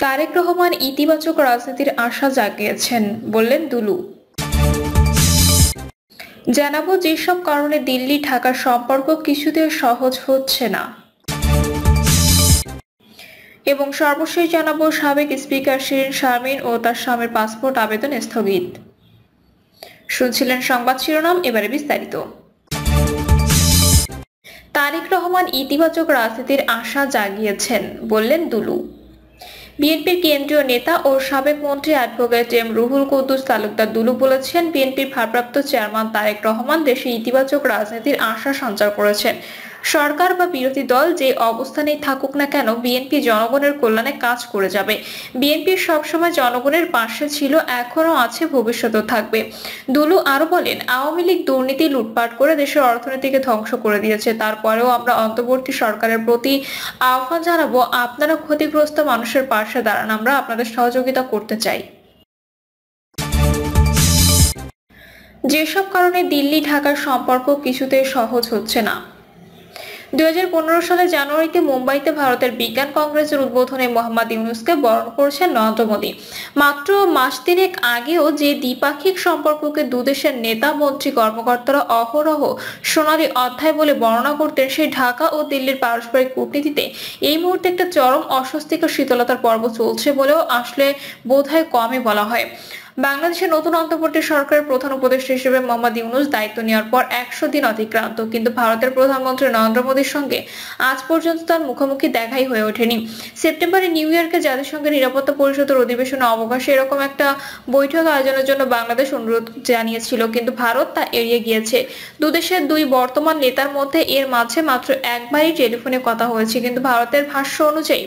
তারেক রহমান ইতিবাচক রাজনীতির আশা জাগিয়েছেন, বললেন দুলু। জানাবো যেসব কারণে দিল্লি ঢাকার সম্পর্ক কিছুতে সহজ হচ্ছে না, এবং সর্বশেষ জানাবো সাবেক স্পিকার শিরীন শারমিন ও তার স্বামীর পাসপোর্ট আবেদন স্থগিত। শুনছিলেন সংবাদ শিরোনাম, এবারে বিস্তারিত। তারেক রহমান ইতিবাচক রাজনীতির আশা জাগিয়েছেন, বললেন দুলু। বিএনপির কেন্দ্রীয় নেতা ও সাবেক মন্ত্রী অ্যাডভোকেট এম রুহুল কুদ্দুস তালুকদার দুলু বলেছেন, বিএনপির ভারপ্রাপ্ত চেয়ারম্যান তারেক রহমান দেশে ইতিবাচক রাজনীতির আশা সঞ্চার করেছেন। সরকার বা বিরোধী দল যে অবস্থানেই থাকুক না কেন, বিএনপি জনগণের কল্যাণে কাজ করে যাবে। বিএনপি সবসময় জনগণের পাশে ছিল, এখনো আছে, ভবিষ্যতেও থাকবে। দুলু আরো বলেন, আওয়ামী লীগ দুর্নীতি লুটপাট করে দেশের অর্থনীতিকে ধ্বংস করে দিয়েছে। তারপরেও আমরা অন্তর্বর্তী সরকারের প্রতি আহ্বান জানাবো, আপনারা ক্ষতিগ্রস্ত মানুষের পাশে দাঁড়ান, আমরা আপনাদের সহযোগিতা করতে চাই। যেসব কারণে দিল্লি ঢাকার সম্পর্ক কিছুতেই সহজ হচ্ছে না। 2015 সালের জানুয়ারিতে মুম্বাইতে ভারতের বিজ্ঞান কংগ্রেসের উদ্বোধনে মোহাম্মদ ইউনূসকে বরণ করেছেন নরেন্দ্র মোদী। মাত্র মাস তিনেক আগেও যে দ্বিপাক্ষিক সম্পর্ককে দুদেশের নেতা, মন্ত্রী, কর্মকর্তারা অহরহ সোনালী অধ্যায় বলে বর্ণনা করতেন, সেই ঢাকা ও দিল্লির পারস্পরিক কূটনীতিতে এই মুহূর্তে একটা চরম অস্বস্তিকর শীতলতার পর্ব চলছে বলেও আসলে বোধহয় কমই বলা হয়। বাংলাদেশের নতুন অন্তর্বর্তী সরকারের প্রধান উপদেষ্টা হিসেবে মোহাম্মদ ইউনূস দায়িত্ব নেওয়ার পর 100 দিন অতিক্রান্ত, কিন্তু ভারতের প্রধানমন্ত্রী নরেন্দ্র মোদীর সঙ্গে আজ পর্যন্ত তার মুখোমুখি দেখাই হয়ে ওঠেনি। সেপ্টেম্বরে নিউ ইয়র্কে জাতিসংঘের নিরাপত্তা পরিষদের অধিবেশনে অবকাশে এরকম একটা বৈঠক আয়োজনের জন্য বাংলাদেশ অনুরোধ জানিয়েছিল, কিন্তু ভারত তা এড়িয়ে গিয়েছে। দুদেশের দুই বর্তমান নেতার মধ্যে এর মাঝে মাত্র একবারই টেলিফোনে কথা হয়েছে, কিন্তু ভারতের ভাষ্য অনুযায়ী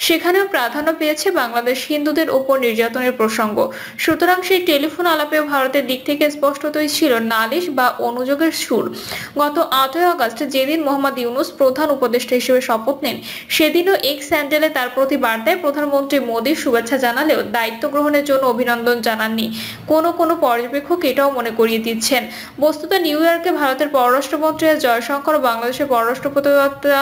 সেখানেও প্রাধান্য পেয়েছে বাংলাদেশ হিন্দুদের উপর নির্যাতনের প্রসঙ্গ। সুতরাং সেই টেলিফোন আলাপেও ভারতের দিক থেকে স্পষ্টতই ছিল নালিশ বা অনুযোগের সুর। গত 8ই আগস্ট যেদিন মোহাম্মদ ইউনূস প্রধান উপদেষ্টা হিসেবে শপথ নেন, সেদিনও এক্স হ্যান্ডেলে তার প্রতি বার্তায় প্রধানমন্ত্রী মোদী শুভেচ্ছা জানালেও দায়িত্ব গ্রহণের জন্য অভিনন্দন জানাননি। কোনো পর্যবেক্ষক এটাও মনে করিয়ে দিচ্ছেন, বস্তুত নিউ ইয়র্কে ভারতের পররাষ্ট্রমন্ত্রী এস জয়শঙ্কর ও বাংলাদেশের পররাষ্ট্র উপদেষ্টা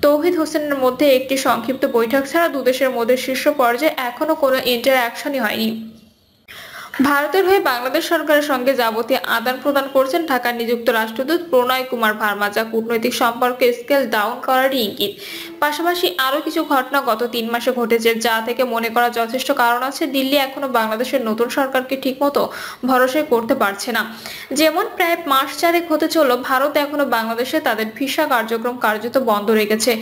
তৌহিদ হোসেনের মধ্যে একটি সংক্ষিপ্ত বৈঠক ছাড়া দুদেশের মধ্যে শীর্ষ পর্যায়ে এখনো কোনো ইন্টারঅ্যাকশনই হয়নি। ভারতের হয়ে বাংলাদেশ সরকারের সঙ্গে যাবতীয় আদান প্রদান করছেন ঢাকার নিযুক্ত রাষ্ট্রদূত প্রণয় কুমার ভার্মা, যা কূটনৈতিক সম্পর্কে স্কেল ডাউন করারই ইঙ্গিত। পাশাপাশি আরো কিছু ঘটনা গত 3 মাসে ঘটেছে, যা থেকে মনে করা যথেষ্ট কারণ আছে দিল্লি এখনো বাংলাদেশের নতুন সরকারকে ঠিকমতো ভরসাই করতে পারছে না। যেমন প্রায় মাস 4 হতে চলল ভারত এখনো বাংলাদেশে তাদের ভিসা কার্যক্রম কার্যত বন্ধ রেখেছে।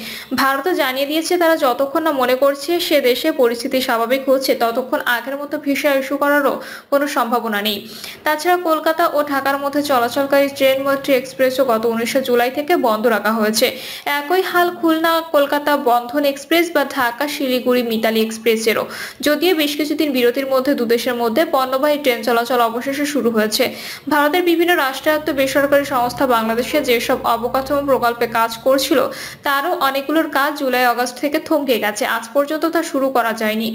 ভারতও জানিয়ে দিয়েছে, তারা যতক্ষণ না মনে করছে সে দেশে পরিস্থিতি স্বাভাবিক হচ্ছে, ততক্ষণ আগের মতো ভিসা ইস্যু করারও কোনো সম্ভাবনা নেই। তাছাড়া কলকাতা ও ঢাকার মধ্যে চলাচলকারী ট্রেন মৈত্রী এক্সপ্রেসও গত 19 জুলাই থেকে বন্ধ রাখা হয়েছে। একই হাল খুলনা কলকাতা বন্ধন এক্সপ্রেস বা ঢাকা শিলিগুড়ি মিতালি এক্সপ্রেসেরও, যদিও বেশ কিছুদিন বিরতির মধ্যে দুদেশের মধ্যে পণ্যবাহী ট্রেন চলাচল অবশেষে শুরু হয়েছে। ভারতের বিভিন্ন রাষ্ট্রায়ত্ত বেসরকারি সংস্থা বাংলাদেশে যেসব অবকাঠামো প্রকল্পে কাজ করছিল, তারও অনেকগুলোর কাজ জুলাই আগস্ট থেকে থমকে গেছে, আজ পর্যন্ত তা শুরু করা যায়নি।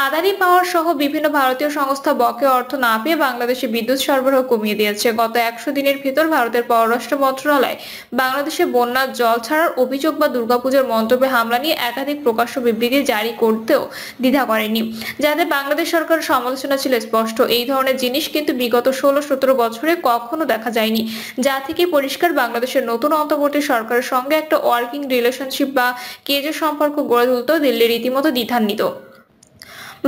আদানি পাওয়ার সহ বিভিন্ন ভারতীয় সংস্থা বকেয়া অর্থ না পেয়ে বাংলাদেশে বিদ্যুৎ সরবরাহ কমিয়ে দিয়েছে। গত 100 দিনের ভিতর ভারতের পররাষ্ট্র মন্ত্রণালয় বাংলাদেশে বন্যার জল ছাড়ার অভিযোগ বা দুর্গাপূজার মন্তব্যে হামলা নিয়ে একাধিক প্রকাশ্য বিবৃতি জারি করতেও দ্বিধা করেনি, যাতে বাংলাদেশ সরকারের সমালোচনা ছিল স্পষ্ট। এই ধরনের জিনিস কিন্তু বিগত 16-17 বছরে কখনো দেখা যায়নি, যা থেকে পরিষ্কার বাংলাদেশের নতুন অন্তর্বর্তী সরকারের সঙ্গে একটা ওয়ার্কিং রিলেশনশিপ বা কেজো সম্পর্ক গড়ে তুলতে দিল্লি রীতিমতো দ্বিধান্বিত।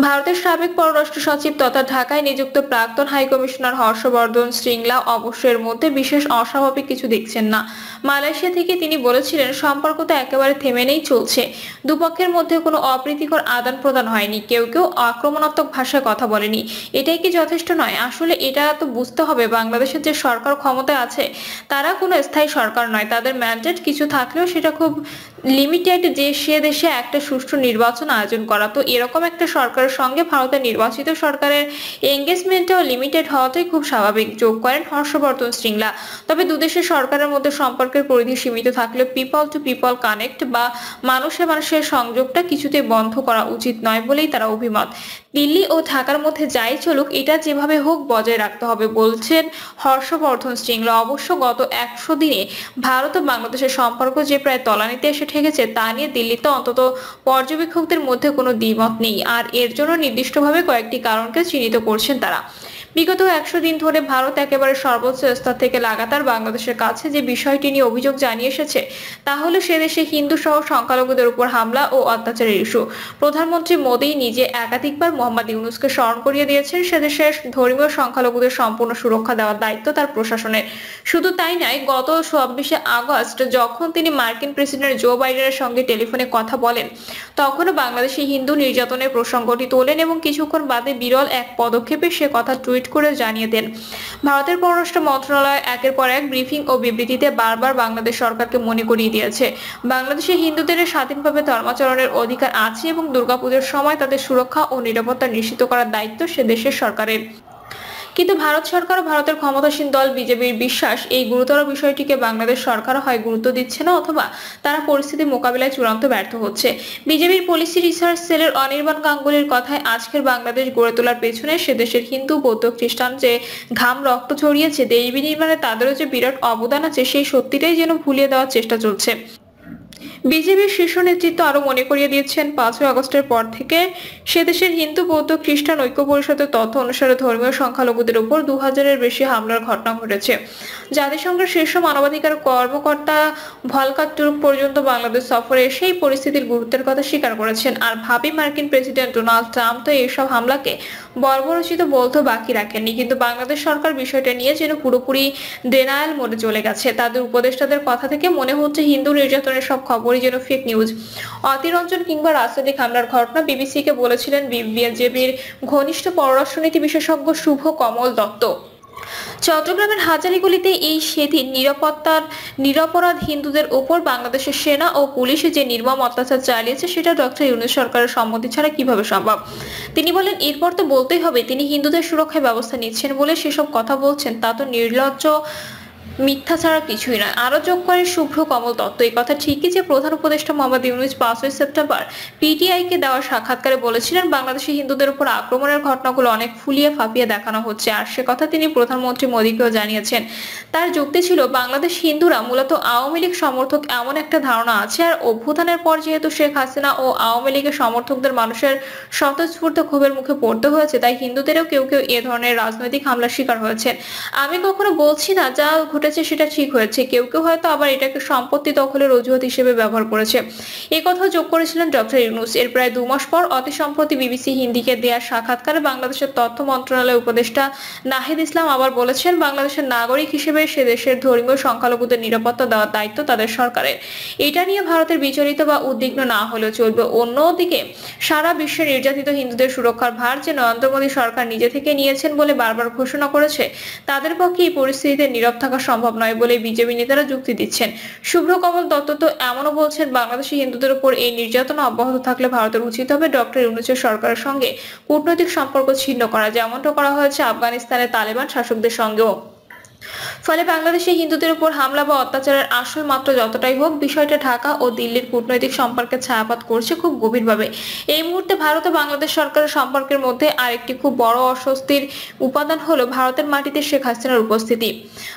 ভারতের সাবেক পররাষ্ট্র সচিব তথা ঢাকায় নিযুক্ত প্রাক্তন হাইকমিশনার হর্ষবর্ধন শ্রিংলা অবশ্য এর মধ্যে বিশেষ অস্বাভাবিক কিছু দেখছেন না। মালয়েশিয়া থেকে তিনি বলেছিলেন, সম্পর্ক তো একেবারে থেমে নেই, চলছে। দুপক্ষের মধ্যে কোনো অপ্রীতিকর আদান প্রদান হয়নি, কেউ আক্রমণাত্মক ভাষায় কথা বলেনি। এটাই কি যথেষ্ট নয়? আসলে এটা তো বুঝতে হবে, বাংলাদেশের যে সরকার ক্ষমতায় আছে তারা কোনো স্থায়ী সরকার নয়। তাদের ম্যান্ডেট কিছু থাকলেও সেটা খুব লিমিটেড, যে সে দেশে একটা সুষ্ঠু নির্বাচন আয়োজন করা। তো এরকম একটা সরকার সরকারের সঙ্গে ভারতের নির্বাচিত সরকারের এঙ্গেজমেন্টও লিমিটেড হওয়াটাই খুব স্বাভাবিক, যোগ করেন হর্ষবর্ধন শ্রীংলা। তবে দুদেশের সরকারের মধ্যে সম্পর্কের পরিধি সীমিত থাকলেও পিপল টু পিপল কানেক্ট বা মানুষে মানুষের সংযোগটা কিছুতেই বন্ধ করা উচিত নয় বলেই তারা অভিমত। দিল্লি ও ঢাকার মধ্যে যাই চলুক, এটা যেভাবে হোক বজায় রাখতে হবে বলছেন হর্ষবর্ধন শ্রীংলা। অবশ্য গত 100 দিনে ভারত ও বাংলাদেশের সম্পর্ক যে প্রায় তলানিতে এসে ঠেকেছে তা নিয়ে দিল্লিতে অন্তত পর্যবেক্ষকদের মধ্যে কোনো দ্বিমত নেই। আর এর জন্য নির্দিষ্টভাবে কয়েকটি কারণকে চিহ্নিত করছেন তারা। বিগত 100 দিন ধরে ভারত একেবারে সর্বোচ্চ স্তর থেকে লাগাতার বাংলাদেশের কাছে যে বিষয়টি নিয়ে অভিযোগ জানিয়ে এসেছে তা হলো সে দেশে হিন্দু সহ সংখ্যালঘুদের উপর হামলা ও অত্যাচারের ইস্যু। প্রধানমন্ত্রী মোদী নিজে একাধিকবার মোহাম্মদ ইউনূসকে স্মরণ করিয়ে দিয়েছেন সে দেশের ধর্মীয় সংখ্যালঘুদের সম্পূর্ণ সুরক্ষা দেওয়ার দায়িত্ব তার প্রশাসনের। শুধু তাই নয়, গত 26শে আগস্ট যখন তিনি মার্কিন প্রেসিডেন্ট জো বাইডেনের সঙ্গে টেলিফোনে কথা বলেন তখনও বাংলাদেশি হিন্দু নির্যাতনের প্রসঙ্গটি তোলেন এবং কিছুক্ষণ বাদে বিরল এক পদক্ষেপে সে কথা টুইট করে জানিয়ে দেন। ভারতের পররাষ্ট্র মন্ত্রণালয় একের পর এক ব্রিফিং ও বিবৃতিতে বারবার বাংলাদেশ সরকারকে মনে করিয়ে দিয়েছে বাংলাদেশে হিন্দুদের স্বাধীনভাবে ধর্মাচরণের অধিকার আছে এবং দুর্গাপূজার সময় তাদের সুরক্ষা ও নিরাপত্তা নিশ্চিত করার দায়িত্ব সে দেশের সরকারের। কিন্তু ভারত সরকার ও ভারতের ক্ষমতাসীন দল বিজেপির বিশ্বাস এই গুরুতর বিষয়টিকে বাংলাদেশ সরকারও হয় গুরুত্ব দিচ্ছে না অথবা তারা পরিস্থিতি মোকাবিলায় চূড়ান্ত ব্যর্থ হচ্ছে। বিজেপির পলিসি রিসার্চ সেলের অনির্বাণ গাঙ্গুলির কথায় আজকের বাংলাদেশ গড়ে তোলার পেছনে সে দেশের হিন্দু বৌদ্ধ খ্রিস্টান যে ঘাম রক্ত ছড়িয়েছে, দেশ বিনির্মাণে তাদেরও যে বিরাট অবদান আছে সেই সত্যিটাই যেন ভুলিয়ে দেওয়ার চেষ্টা চলছে। বিজেপির শীর্ষ নেতৃত্ব আরো মনে করিয়ে দিয়েছেন 5ই আগস্টের পর থেকে সে দেশের হিন্দু বৌদ্ধ খ্রিস্টান ঐক্য পরিষদের তথ্য অনুসারে ধর্মীয় সংখ্যালঘুদের উপর 2000-এর বেশি হামলার ঘটনা ঘটেছে। জাতিসংঘের শীর্ষ মানবাধিকার কর্মকর্তা ভলকার তুর্ক পর্যন্ত বাংলাদেশ সফরে সেই পরিস্থিতির গুরুত্বের কথা স্বীকার করেছেন। আর ভাবি মার্কিন প্রেসিডেন্ট ডোনাল্ড ট্রাম্প তো এইসব হামলাকে বর্বরোচিত বলতেও বাকি রাখেননি, কিন্তু বাংলাদেশ সরকার বিষয়টা নিয়ে যেন পুরোপুরি ডেনায়াল মোডে চলে গেছে। তাদের উপদেষ্টাদের কথা থেকে মনে হচ্ছে হিন্দু নির্যাতনের সব খবরই যেন ফেক নিউজ, অতিরঞ্জন কিংবা রাজনৈতিক হামলার ঘটনা। বিবিসিকে বলেছিলেন বিজেপির ঘনিষ্ঠ পররাষ্ট্রনীতি বিশেষজ্ঞ শুভ কমল দত্ত। চট্টগ্রামের হাজারীগুলিতে এই সেদিন নিরপরাধ হিন্দুদের উপর বাংলাদেশের সেনা ও পুলিশ যে নির্মম অত্যাচার চালিয়েছে সেটা ডক্টর ইউনূস সরকারের সম্মতি ছাড়া কিভাবে সম্ভব। তিনি বলেন, এরপর তো বলতেই হবে তিনি হিন্দুদের সুরক্ষায় ব্যবস্থা নিচ্ছেন বলে সেসব কথা বলছেন, তা তো নির্লজ্জ মিথ্যা ছাড়া কিছুই নয়। আরো যোগ করেন শুভ্র কমল দত্ত, এই কথা ঠিকই যে প্রধান উপদেষ্টা মোহাম্মদ ইউনূস 5ই সেপ্টেম্বর পিটিআইকে দেওয়া সাক্ষাৎকারে বলেছিলেন বাংলাদেশি হিন্দুদের উপর আক্রমণের ঘটনাগুলো অনেক ফুলিয়ে ফাঁপিয়ে দেখানো হচ্ছে, আর সে কথা তিনি প্রধানমন্ত্রী মোদীকেও জানিয়েছেন। তার যুক্তি ছিল বাংলাদেশ হিন্দুরা মূলত আওয়ামী লীগ সমর্থক এমন একটা ধারণা আছে, আর অভ্যুত্থানের পর যেহেতু শেখ হাসিনা ও আওয়ামী লীগের সমর্থকদের মানুষের স্বতঃস্ফূর্ত ক্ষোভের মুখে পড়তে হয়েছে, তাই হিন্দুদেরও কেউ কেউ এ ধরনের রাজনৈতিক হামলার শিকার হয়েছেন। আমি কখনো বলছি না যা ঘটেছে সেটা ঠিক হয়েছে, কেউ কেউ হয়তো আবার এটাকে সম্পত্তি দখলের অজুহাত হিসেবে ব্যবহার করেছে, এই কথা যোগ করেছিলেন ডক্টর ইউনূস। এর প্রায় 2 মাস পর অতি সম্প্রতি বিবিসি হিন্দিকে দেয়া সাক্ষাৎকারে বাংলাদেশের তথ্য মন্ত্রণালয়ের উপদেষ্টা নাহিদ ইসলাম আবার বলেছেন বাংলাদেশের নাগরিক হিসেবে সে দেশের ধর্মীয় সংখ্যালঘুদের নিরাপত্তা দেওয়ার দায়িত্ব তাদের সরকারের। এটা নিয়ে ভারতের বিচলিত বা উদ্বিগ্ন না হলেও চলবে। অন্যদিকে সারা বিশ্বে নির্যাতিত হিন্দুদের সুরক্ষার ভার যে নরেন্দ্র মোদী সরকার নিজে থেকে নিয়েছেন বলে বারবার ঘোষণা করেছে, তাদের পক্ষে এই পরিস্থিতিতে নীরব থাকা সম্ভব নয় বলে বিজেপি নেতারা যুক্তি দিচ্ছেন। শুভ্র কমল দত্ত তো এমনও বলছেন বাংলাদেশি হিন্দুদের উপর এই নির্যাতন অব্যাহত থাকলে ভারতের উচিত হবে ডক্টর ইউনূসের সরকারের সঙ্গে কূটনৈতিক সম্পর্ক ছিন্ন করা, যেমনটা করা হয়েছে আফগানিস্তানের তালেবান শাসকদের সঙ্গেও। ফলে বাংলাদেশে হিন্দুদের উপর হামলা বা অত্যাচারের আসল মাত্রা যতটাই হোক, বিষয়টা ঢাকা ও দিল্লির কূটনৈতিক সম্পর্কে ছায়াপাত করছে খুব গভীরভাবে। এই মুহূর্তে ভারত ও বাংলাদেশ সরকারের সম্পর্কের মধ্যে আরেকটি খুব বড় অস্বস্তির উপাদান হলো ভারতের মাটিতে শেখ হাসিনার উপস্থিতি।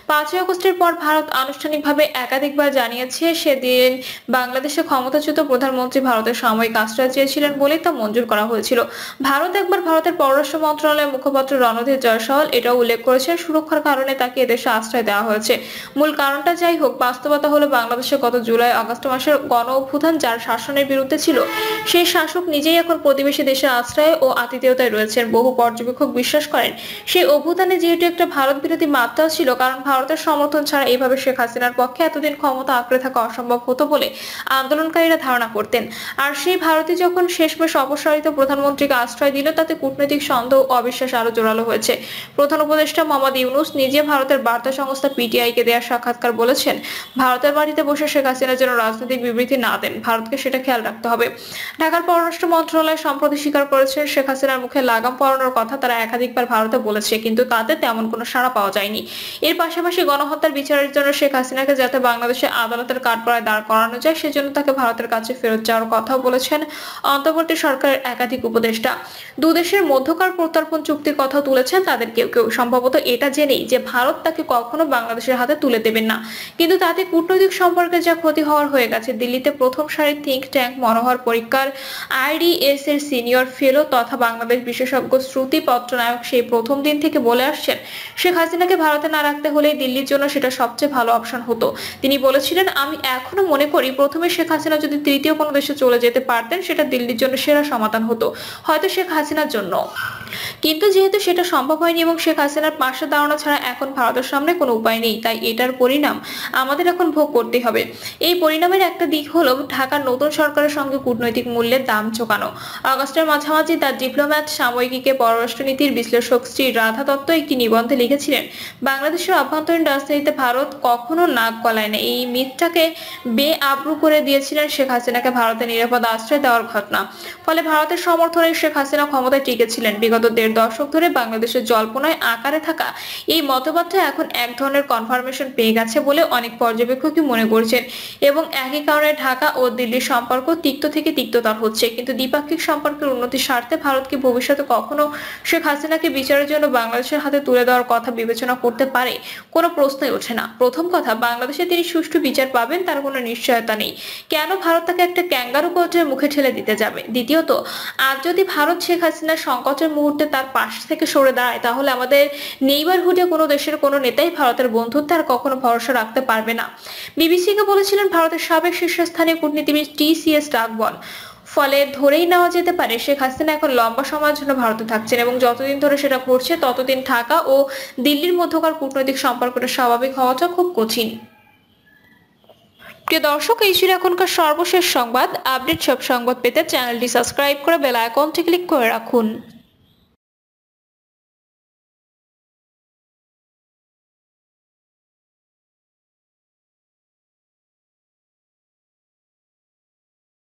5ই আগস্টের পর ভারত আনুষ্ঠানিকভাবে একাধিকবার জানিয়েছে সেদিন বাংলাদেশে ক্ষমতাচ্যুত প্রধানমন্ত্রী ভারতের সাময়িক আশ্রয় চেয়েছিলেন বলেই তা মঞ্জুর করা হয়েছিল। ভারতের পররাষ্ট্র মন্ত্রণালয়ের মুখপাত্র রণধীর জয়সওয়াল এটাও উল্লেখ করেছেন সুরক্ষার কারণে তাকে দেশে আশ্রয় দেওয়া হয়েছে। মূল কারণটা যাই হোক, বাস্তবতা হলো বাংলাদেশে গত জুলাই আগস্ট মাসের গণ অভ্যুত্থান যার শাসনের বিরুদ্ধে ছিল, সেই শাসক নিজেই এখন প্রতিবেশী দেশের আশ্রয়ে ও আতিথেয়তায় রয়েছেন। বহু পর্যবেক্ষক বিশ্বাস করেন সেই অভ্যুত্থানে যেহেতু একটা ভারত বিরোধী মাত্রা ছিল, কারণ ভারতের সমর্থন ছাড়া এইভাবে শেখ হাসিনার পক্ষে এতদিন ক্ষমতা আঁকড়ে থাকা অসম্ভব হতো বলে আন্দোলনকারীরা ধারণা করতেন। আর সেই ভারতই যখন শেষমেশ অপসারিত প্রধানমন্ত্রীকে আশ্রয় দিল, তাতে কূটনৈতিক সন্দেহ ও অবিশ্বাস আরো জোরালো হয়েছে। প্রধান উপদেষ্টা মোহাম্মদ ইউনূস নিজে ভারতের বার্তা সংস্থা সংস্থা পিটিআইকে দেওয়া সাক্ষাৎকার বলেছেন, ভারতের মাটিতে বসে শেখ হাসিনা যেন রাজনৈতিক বিবৃতি না দেন, ভারতকে সেটা খেয়াল রাখতে হবে। ঢাকার পররাষ্ট্র মন্ত্রণালয় সম্প্রতি স্বীকার করেছে, শেখ হাসিনার মুখে লাগাম পরানোর কথা তারা একাধিকবার ভারতে বলেছে, কিন্তু তাতে তেমন কোনো সাড়া পাওয়া যায়নি। এর পাশাপাশি গণহত্যার বিচারের জন্য শেখ হাসিনাকে যাতে বাংলাদেশে আদালতের কাঠগড়ায় দাঁড় করানো যায়, সেজন্য তাকে ভারতের কাছে ফেরত যাওয়ার কথাও বলেছেন অন্তর্বর্তী সরকারের একাধিক উপদেষ্টা। দুদেশের মধ্যকার প্রত্যর্পণ চুক্তির কথা তুলেছেন তাদের কেউ কেউ, সম্ভবত এটা জেনেই যে ভারত তাকে কখনো বাংলাদেশের হাতে তুলে দেবেন না। কিন্তু তাতে কূটনৈতিক সম্পর্কে যা ক্ষতি হওয়ার হয়ে গেছে। দিল্লিতে প্রথম সারির থিঙ্ক ট্যাঙ্ক মনোহর পরিক্কার, আইডিএস এর সিনিয়র ফেলো তথা বাংলাদেশ বিশেষজ্ঞ শ্রুতি পট্টনায়ক সেই প্রথম দিন থেকে বলে আসছেন, শেখ হাসিনাকে ভারতে না রাখতে হলে দিল্লির জন্য সেটা সবচেয়ে ভালো অপশন হতো। তিনি বলেছিলেন, আমি এখনো মনে করি প্রথমে শেখ হাসিনা যদি তৃতীয় কোনো দেশে চলে যেতে পারতেন, সেটা দিল্লির জন্য সেরা সমাধান হতো, হয়তো শেখ হাসিনার জন্য। কিন্তু যেহেতু সেটা সম্ভব হয়নি এবং শেখ হাসিনার পাশে দাঁড়ানো ছাড়া এখন ভারতের সামনে কোনো উপায় নেই, তাই এটার পরিণাম আমাদের এখন ভোগ করতে হবে। এই পরিণামের একটা দিক হলো ঢাকার নতুন সরকারের সঙ্গে কূটনৈতিক মূল্যের দাম চোকানো। আগস্টের মাঝামাঝি দ্য ডিপ্লোম্যাট সাময়িকীকে পররাষ্ট্রনীতির বিশ্লেষক শ্রী রাধা দত্ত একটি নিবন্ধে লিখেছিলেন, বাংলাদেশের অভ্যন্তরীণ রাজনীতিতে ভারত কখনো নাক গলায় না। এই মিথটাকে বেআব্রু করে দিয়েছিলেন শেখ হাসিনাকে ভারতে নিরাপদ আশ্রয় দেওয়ার ঘটনা। ফলে ভারতের সমর্থনে শেখ হাসিনা ক্ষমতায় টিকেছিলেন। বিগত 1.5 দশক ধরে বাংলাদেশের জল্পনায় আকারে থাকা এই মতবাদটা এখন এক ধরনের কনফার্মেশন পেয়ে গেছে বলে অনেক পর্যবেক্ষকই মনে করছেন, এবং একই কারণে ঢাকা ও দিল্লির সম্পর্ক তিক্ত থেকে তিক্ততর হচ্ছে। কিন্তু দ্বিপাক্ষিক সম্পর্কের উন্নতির স্বার্থে ভারতকে ভবিষ্যতে কখনো শেখ হাসিনাকে বিচারের জন্য বাংলাদেশের হাতে তুলে দেওয়ার কথা বিবেচনা করতে পারে, কোনো প্রশ্নই ওঠে না। প্রথম কথা, বাংলাদেশে তিনি সুষ্ঠু বিচার পাবেন তার কোনো নিশ্চয়তা নেই। কেন ভারত তাকে একটা ক্যাঙ্গারু কোর্টের মুখে ঠেলে দিতে যাবে? দ্বিতীয়ত, আজ যদি ভারত শেখ হাসিনার সংকটের মুহূর্তে তার পাশ থেকে সরে দাঁড়ায়, তাহলে আমাদের নেইবারহুডে কোনো দেশের কোনো নেতাই ভারতের বন্ধুত্বে আর কখনো ভরসা রাখতে পারবে না। বিবিসিকে বলেছিলেন ভারতের সাবেক শীর্ষস্থানীয় কূটনীতিবিদ TCS রাঘবন। ফলে ধরেই নেওয়া যেতে পারে শেখ হাসিনা এখন লম্বা সময়ের জন্য ভারতে থাকছেন, এবং যতদিন ধরে সেটা ঘটছে ততদিন ঢাকা ও দিল্লির মধ্যকার কূটনৈতিক সম্পর্কটা স্বাভাবিক হওয়াটা খুব কঠিন। প্রিয় দর্শক, এই ছিল এখনকার সর্বশেষ সংবাদ। আপডেট সব সংবাদ পেতে চ্যানেলটি সাবস্ক্রাইব করে বেল আইকনটি ক্লিক করে রাখুন।